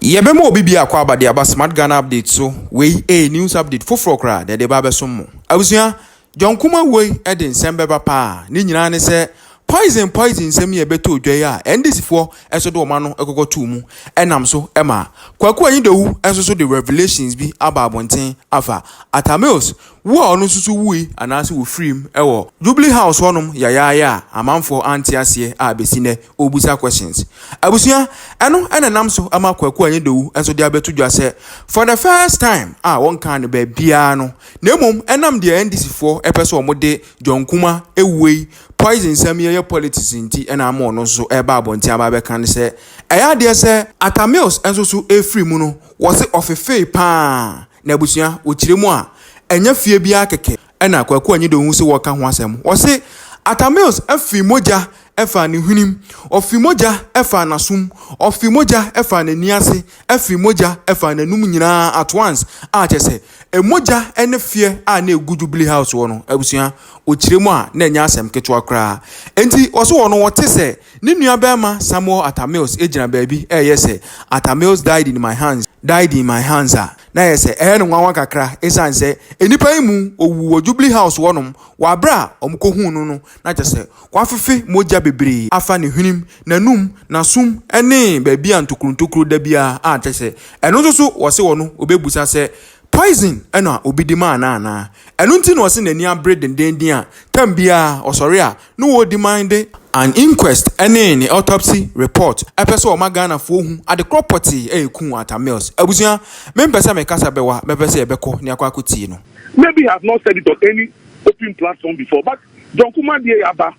Yebemo obi bia kwa abade aba smart Ghana update so we news update foforo kra de ba beso mo abusua John Kuma we e de nsem beba pa ni nyina ne se poison nsem ye beto odwai a NDC fo eso de oma no ekokotu mu enam so ema Koku anyidowu eso so the revelations bi aba abonten afa Atta Mills wo onu susu wui anase wo freem ewo Jubilee House honum ya amanfo anti ase a besine obusa questions abusua eno enenam so ama Koku anyidowu eso de abeto dwa se for the first time won kan be bia no nemom enam de NDC fo epeso omode John Kuma ewui poison nsem ye politics nti ena ama ono so eba abonten aba be kan se eya de se Atta Mills enso so free mu no was ofefe pa na abusua okiremu a enya fie bia keke ena Koku anyidowu se woka ho asem wo se Atta Mills afi moja efa ne hunim ofi moja efa na sum ofi moja efa na niase afi moja efa na num nyina at once a chese emoja ene fie a na egu Jubilee House wo no abusua okiremu a na enya asem ketwa kra enti wo so wo no wote se ne nua bema Samuel Atta Mills ejina baabi yese Atta Mills died in my hands na yese no nwanwa kakra esanse enipa imu owu Jubilee House wonom wa bra omkohu no na chese kwa fefe moja bebre afa ne hwenim nanum na sum ene baabi antokruntukru da bia a chese eno so wo se wo no obebusa se poison ena obidima na enu nti no se nani abre denden a tambia osori a no wo demand an inquest any autopsy report epeso o magana fo hu at the property ekun Atta Mills abusia membesa me kasa bewa mepese ebeko ne akwa akoti no maybe I have not said it on any open platform before, but John Kuma NDC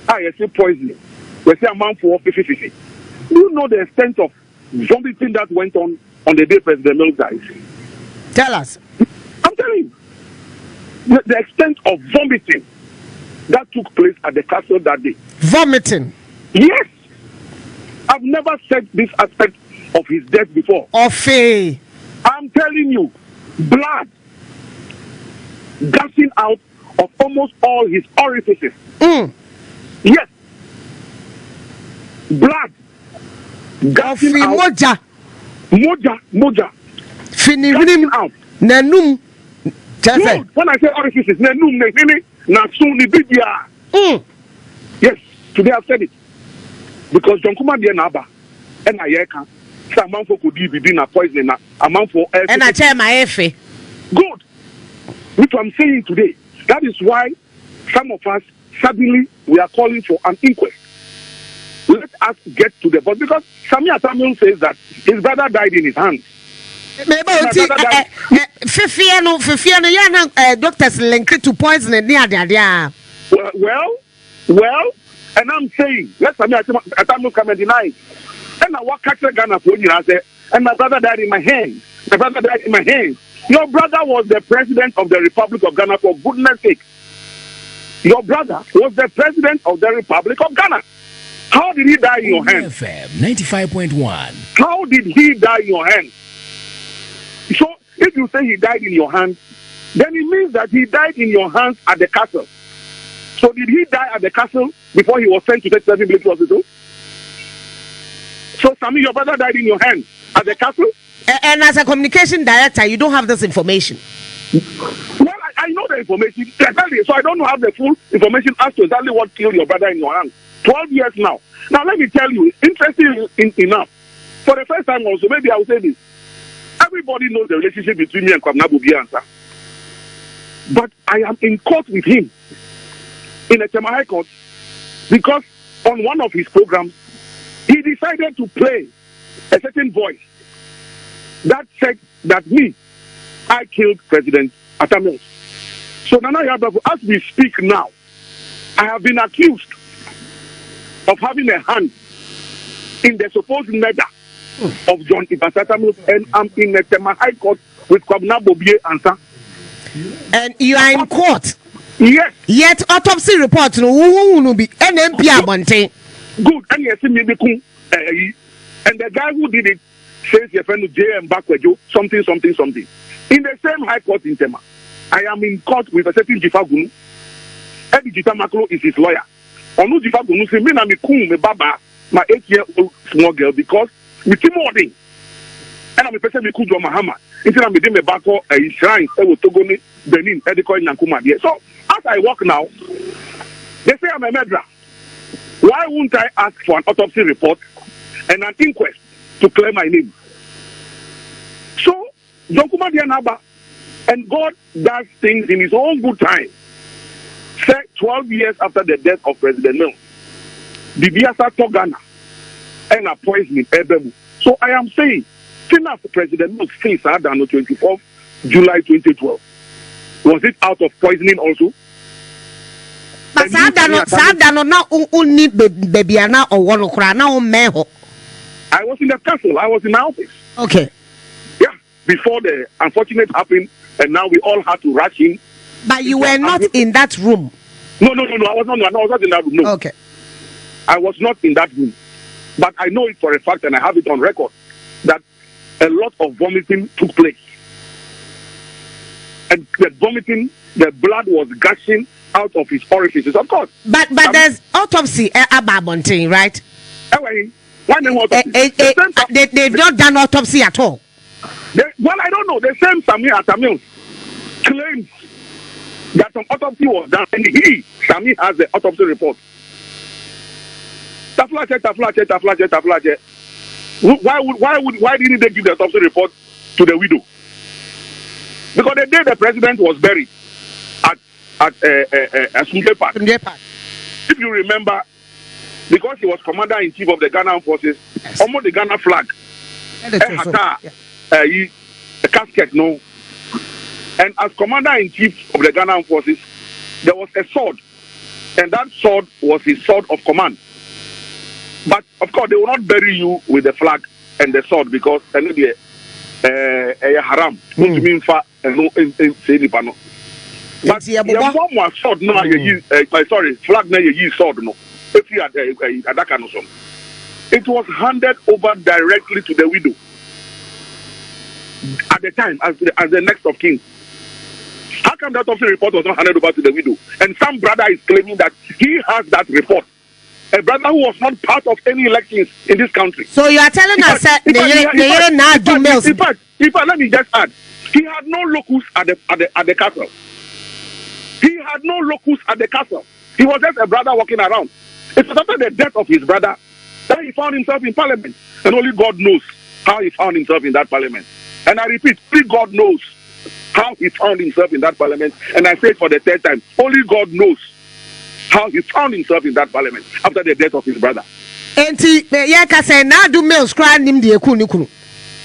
I say poison we say amount for 50. Do you know the extent of vomiting that went on the day President Mills died? Tell us. I'm telling you the extent of vomiting that took place at the castle that day. Vomiting? Yes. I've never said this aspect of his death before. Ofe. I'm telling you, blood gushing out of almost all his orifices. Yes. Blood gushing out. Moja. Gushing out. Nanum. When I say orifices, nanum, nasuni, bidia. Yes, today I've said it. Because John Kuma NDC and Ayeka, some man for could be na poison, a man for and I tell my Effie. Good. Which I'm saying today. That is why some of us suddenly we are calling for an inquest. Let us get to the bottom because Atta Mills says that his brother died in his hands. Fifiano, doctors linked to poison and well, and I'm saying, let Atta Mills come and deny it. And I walk catch Ghana for you, I say, and my brother died in my hands. Your brother was the president of the Republic of Ghana, for goodness sake. Your brother was the president of the Republic of Ghana. How did he die in your hands? FM 95.1. How did he die in your hands? So, if you say he died in your hands, then it means that he died in your hands at the castle. So, did he die at the castle before he was sent to the military hospital? So, Sammy, your brother died in your hands at the castle? And as a communication director, you don't have this information. Well, I know the information, exactly. So I don't have the full information as to exactly what killed your brother in your hands. 12 years now. Now, let me tell you, interesting enough. For the first time also, maybe I will say this. Everybody knows the relationship between me and Kwabena. But I am in court with him in a High Court because on one of his programs, he decided to play a certain voice that said that I killed President Atta Mills. So Nana Yababu, as we speak now, I have been accused of having a hand in the supposed murder of John Atta Mills, and I'm in a High Court with Kwabena Ansa. And you are in court? Yes. Yet autopsy report no be NMP abonten. Good. And yes, and the guy who did it says your friend JM Bakwejo, something. In the same High Court in Tema, I am in court with a certain Jifagunu. Eddie Jitamaklo is his lawyer. Onu Jifagunu say, me na me kum me baba, my 8-year-old small girl, because with him morning. And I'm a person who John Mahama. Instead of me back a shrine, I will Togo, Benin, Ediko, John Kuma. So as I walk now, they say I'm a murderer. Why won't I ask for an autopsy report and an inquest to clear my name? So John Kuma Naba, and God does things in his own good time. Say 12 years after the death of President Mills, the Biasa Togana and a poisoning Adom. So I am saying, since President Mills faced Adom on 24th July 2012, was it out of poisoning also? But Sadano now only Babyana or one Ukrana or Meho. I was in the castle, I was in my office. Okay. Yeah, before the unfortunate happened, and now we all had to rush in. But you were not in that room. No, I was not in that room. No. Okay. I was not in that room. But I know it for a fact, and I have it on record, that a lot of vomiting took place. And the vomiting, the blood was gushing out of his orifices, of course. But there's autopsy about Bonting, right? Anyway, why no autopsy? They've not done autopsy at all. Well, I don't know. The same Atta Mills claims that some autopsy was done, and Sami has the autopsy report. Why didn't they give the autopsy report to the widow? Because the day the president was buried at Sunday Park, if you remember, because he was commander-in-chief of the Ghana forces, yes, almost the Ghana flag, a casket, no. And as commander-in-chief of the Ghana forces, there was a sword, and that sword was his sword of command. But of course, they will not bury you with the flag and the sword because haram. But the bomb was sword no, sorry, flag no you sword no. If you had it was handed over directly to the widow at the time as the next of kin. How come that autopsy report was not handed over to the widow? And some brother is claiming that he has that report. A brother who was not part of any elections in this country. So you are telling us that Atta Mills. In fact, let me just add, he had no locus at the castle. He had no locus at the castle. He was just a brother walking around. It was after the death of his brother that he found himself in parliament. And only God knows how he found himself in that parliament. And I repeat, only God knows how he found himself in that parliament. And I say it for the third time, only God knows how he found himself in that parliament after the death of his brother. Enti yeka say na do Mills cry nim de eku nikunu.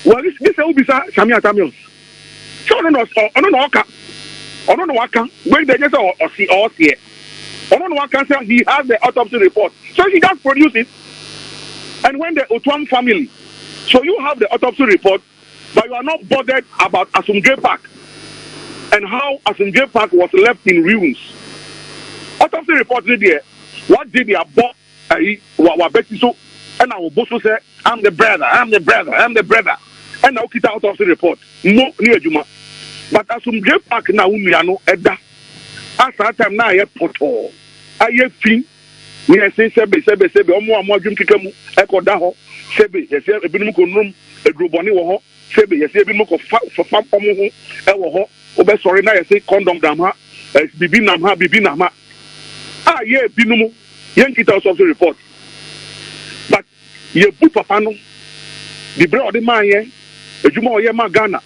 Well, this will be Sami Atta Mills. So no waka. No waka. When they just or see. No waka say he has the autopsy report. So he just produce it. And when the Otuam family, so you have the autopsy report, but you are not bothered about Asumdwe Park and how Asumdwe Park was left in ruins. Autopsy report there. What did they abort? So and I will both say, I'm the brother. And now kita autopsy report. No near Juma. But as some J Park now no edda. As that time now I poto. I fin. We say sebe omo dwum kikamu ekoda ho. Sebe yes ebinim ko num edroboni wo ho. Sebe yes ebinim ko fa omo ho e wo ho. Obe sorry na yes condom dam ha. Bibi nam ha. Yeah, binumu, yankita autopsy report. But ye put papa no, the bread of the man ye, a juma or ye ma Ghana.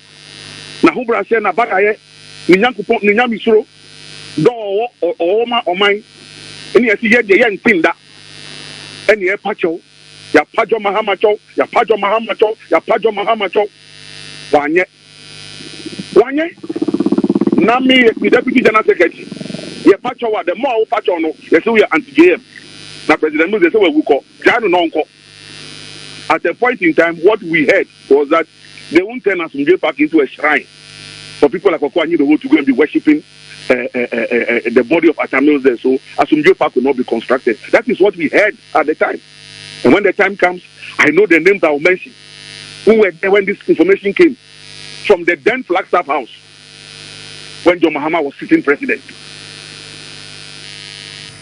Na hubra se na baka ye, ninyanku ninyamisuro, do or ma or mine, and ye see ye the young thing that, and ye pacho, ya pajo mahamacho, wanye, Nami, the deputy general secretary. Ye pacho wa the more pacho no ye say we are anti-JM. Now President Mills say we call Jano non-call. At a point in time, what we heard was that they won't turn Asumdwe Park into a shrine for people like Koku to go and be worshipping the body of Atta Mills there. So Asumdwe Park will not be constructed. That is what we heard at the time. And when the time comes, I know the names I will mention who were there when this information came from the then Flagstaff House when John Mahama was sitting president.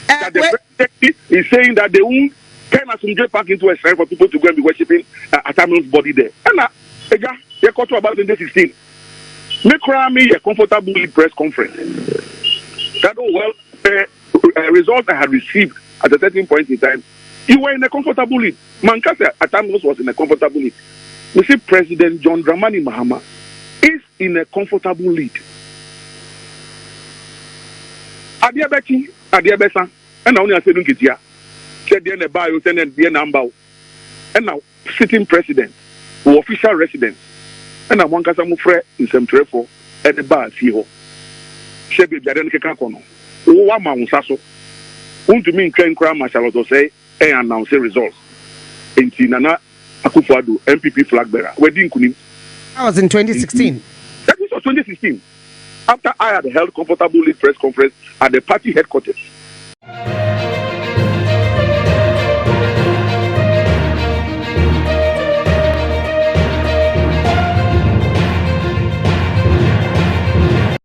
That the president is saying that they won't turn Asumdwe Park into a shrine for people to go and be worshipping Atta Mills' body there. And You got to about 2016. Me cry me a comfortable press conference. That result I had received at a certain point in time. You were in a comfortable lead. Mankasa Atta Mills was in a comfortable lead. We see President John Dramani Mahama is in a comfortable lead. Adiabeti, Adiabesa, and now I said, Nkitia, said the bio, send the number, and now sitting president, or official residence, and I want Kasamu Fre in some trefo at the bar, CEO. Shebi Jaden Kekakono, Wama Unsaso, to mean Ken Kram, Marshall say, and announce the results. In Tinana Akufo-Addo, MPP flag bearer. Wedding Kunim. That was in 2016. That was 2016. After I had held comfortable press conference at the party headquarters.